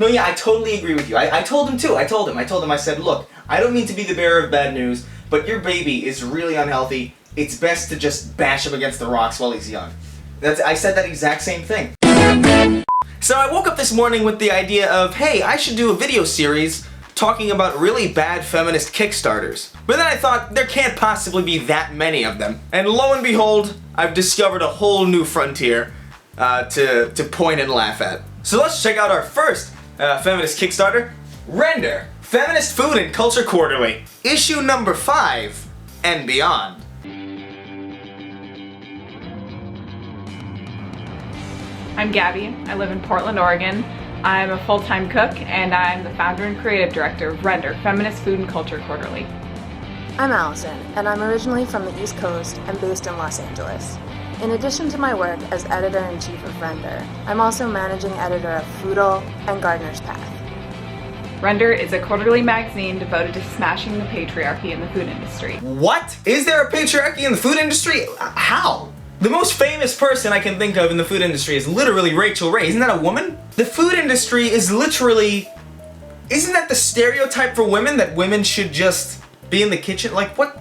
No, yeah, I totally agree with you. I told him too. I told him, I said, look, I don't mean to be the bearer of bad news, but your baby is really unhealthy. It's best to just bash him against the rocks while he's young. I said that exact same thing. So I woke up this morning with the idea of, hey, I should do a video series talking about really bad feminist Kickstarters. But then I thought, there can't possibly be that many of them. And lo and behold, I've discovered a whole new frontier to point and laugh at. So let's check out our first feminist Kickstarter, Render, Feminist Food and Culture Quarterly, issue number 5 and beyond. I'm Gabby. I live in Portland, Oregon. I'm a full-time cook, and I'm the founder and creative director of Render, Feminist Food and Culture Quarterly. I'm Allison, and I'm originally from the East Coast and based in Los Angeles. In addition to my work as editor-in-chief of Render, I'm also managing editor of Foodle and Gardener's Path. Render is a quarterly magazine devoted to smashing the patriarchy in the food industry. What? Is there a patriarchy in the food industry? How? The most famous person I can think of in the food industry is literally Rachel Ray. Isn't that a woman? The food industry is literally... Isn't that the stereotype for women, that women should just be in the kitchen? Like, what?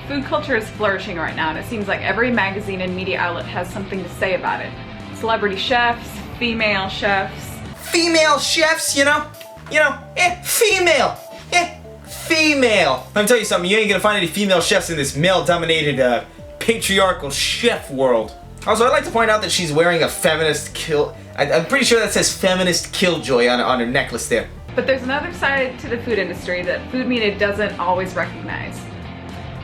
Food culture is flourishing right now, and it seems like every magazine and media outlet has something to say about it. Celebrity chefs, female chefs. Female chefs, you know? Female. Female. Let me tell you something, you ain't gonna find any female chefs in this male-dominated, patriarchal chef world. Also, I'd like to point out that she's wearing a feminist I'm pretty sure that says feminist killjoy on her necklace there. But there's another side to the food industry that food media doesn't always recognize.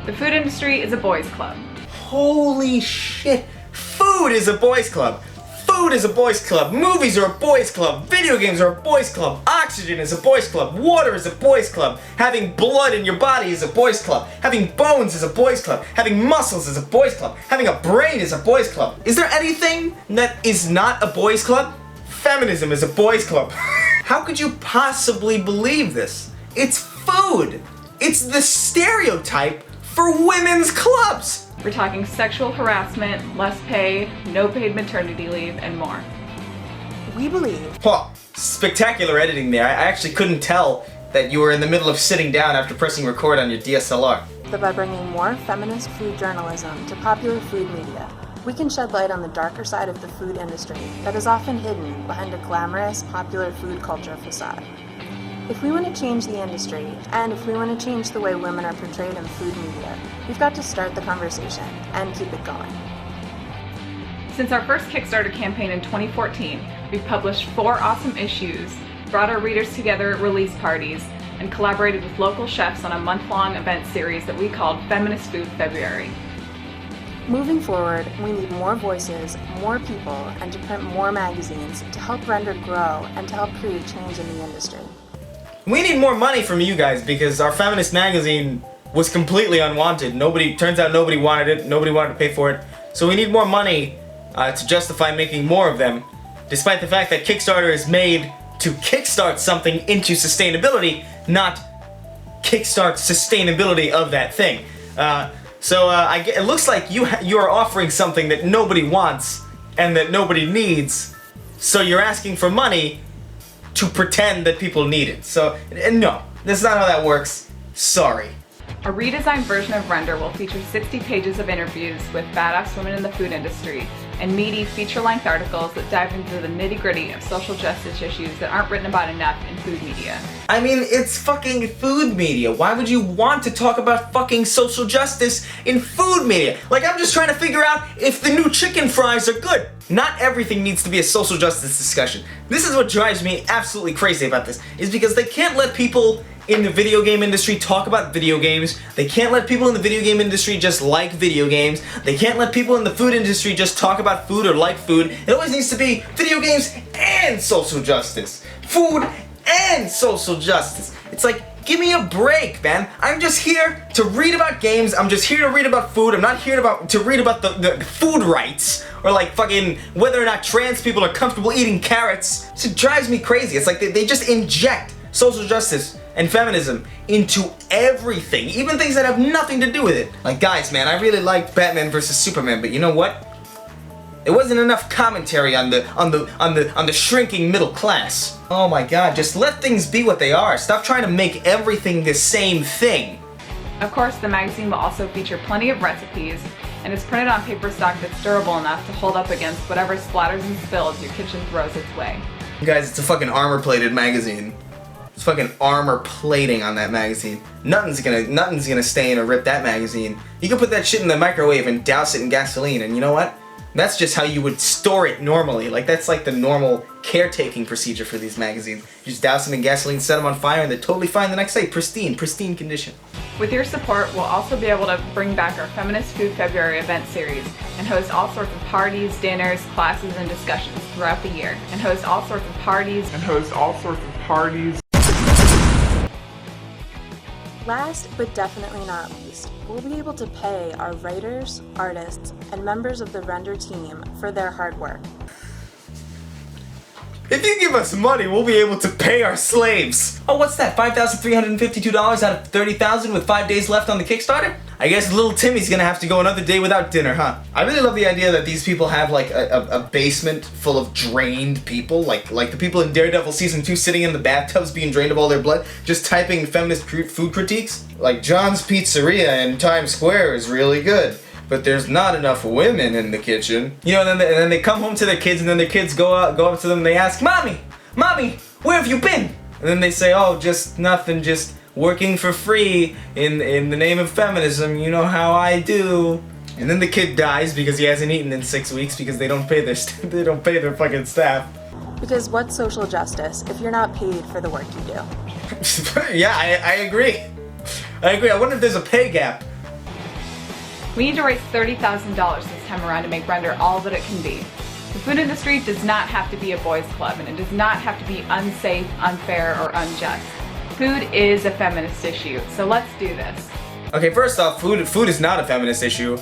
The food industry is a boys' club. Holy shit. Food is a boys' club. Food is a boys' club. Movies are a boys' club. Video games are a boys' club. Oxygen is a boys' club. Water is a boys' club. Having blood in your body is a boys' club. Having bones is a boys' club. Having muscles is a boys' club. Having a brain is a boys' club. Is there anything that is not a boys' club? Feminism is a boys' club. How could you possibly believe this? It's food. It's the stereotype for women's clubs. We're talking sexual harassment, less pay, no paid maternity leave, and more. We believe... Oh, spectacular editing there. I actually couldn't tell that you were in the middle of sitting down after pressing record on your DSLR. that by bringing more feminist food journalism to popular food media, we can shed light on the darker side of the food industry that is often hidden behind a glamorous, popular food culture facade. If we want to change the industry, and if we want to change the way women are portrayed in food media, we've got to start the conversation and keep it going. Since our first Kickstarter campaign in 2014, we've published 4 awesome issues, brought our readers together at release parties, and collaborated with local chefs on a month-long event series that we called Feminist Food February. Moving forward, we need more voices, more people, and to print more magazines to help Render grow and to help create change in the industry. We need more money from you guys because our feminist magazine was completely unwanted. Turns out nobody wanted it, nobody wanted to pay for it. So we need more money to justify making more of them, despite the fact that Kickstarter is made to kickstart something into sustainability, not kickstart sustainability of that thing. It looks like you are offering something that nobody wants and that nobody needs, so you're asking for money to pretend that people need it. So, no, that's not how that works. Sorry. A redesigned version of Render will feature 60 pages of interviews with badass women in the food industry and meaty feature-length articles that dive into the nitty-gritty of social justice issues that aren't written about enough in food media. I mean, it's fucking food media. Why would you want to talk about fucking social justice in food media? Like, I'm just trying to figure out if the new chicken fries are good. Not everything needs to be a social justice discussion. This is what drives me absolutely crazy about this, is because they can't let people in the video game industry talk about video games. They can't let people in the video game industry just like video games. They can't let people in the food industry just talk about food or like food. It always needs to be video games and social justice. Food and social justice. It's like, give me a break, man. I'm just here to read about games. I'm just here to read about food. I'm not here to read about the food rights or like fucking whether or not trans people are comfortable eating carrots. It drives me crazy. It's like they just inject social justice and feminism into everything, even things that have nothing to do with it. Like, guys, man, I really liked Batman vs. Superman, but you know what? There wasn't enough commentary on the shrinking middle class. Oh my god, just let things be what they are. Stop trying to make everything the same thing. Of course, the magazine will also feature plenty of recipes, and is printed on paper stock that's durable enough to hold up against whatever splatters and spills your kitchen throws its way. Guys, it's a fucking armor-plated magazine. It's fucking armor plating on that magazine. Nothing's gonna stain or rip that magazine. You can put that shit in the microwave and douse it in gasoline, and you know what? That's just how you would store it normally. Like, that's like the normal caretaking procedure for these magazines. You just douse them in gasoline, set them on fire, and they're totally fine the next day. Pristine condition. With your support, we'll also be able to bring back our Feminist Food February event series and host all sorts of parties, dinners, classes, and discussions throughout the year. Last but definitely not least, we'll be able to pay our writers, artists, and members of the render team for their hard work. If you give us money, we'll be able to pay our slaves. Oh, what's that? $5,352 out of $30,000 with 5 days left on the Kickstarter? I guess little Timmy's gonna have to go another day without dinner, huh? I really love the idea that these people have like a basement full of drained people, like the people in Daredevil Season 2 sitting in the bathtubs being drained of all their blood, just typing feminist food critiques. Like, John's Pizzeria in Times Square is really good, but there's not enough women in the kitchen. You know, and then they come home to their kids, and then their kids go up to them and they ask, Mommy, where have you been? And then they say, oh, just nothing, just working for free in the name of feminism, you know how I do. And then the kid dies because he hasn't eaten in 6 weeks because they don't pay their fucking staff. Because what's social justice if you're not paid for the work you do? Yeah, I agree. I wonder if there's a pay gap. We need to raise $30,000 this time around to make Render all that it can be. The food industry does not have to be a boys' club, and it does not have to be unsafe, unfair, or unjust. Food is a feminist issue, so let's do this. Okay, first off, food is not a feminist issue.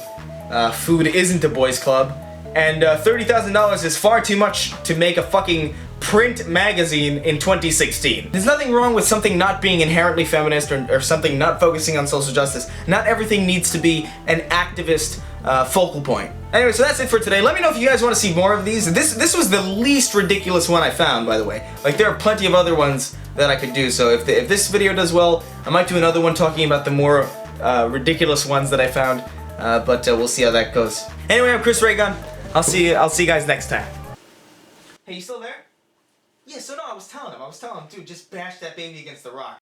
Food isn't a boys' club, and $30,000 is far too much to make a fucking print magazine in 2016. There's nothing wrong with something not being inherently feminist or something not focusing on social justice. Not everything needs to be an activist focal point. Anyway, so that's it for today. Let me know if you guys want to see more of these. This was the least ridiculous one I found, by the way. Like, there are plenty of other ones that I could do, so if this video does well, I might do another one talking about the more ridiculous ones that I found, but we'll see how that goes. Anyway, I'm Chris Raygun. I'll see you guys next time. Hey, you still there? Yeah, so no, I was telling him, dude, just bash that baby against the rock.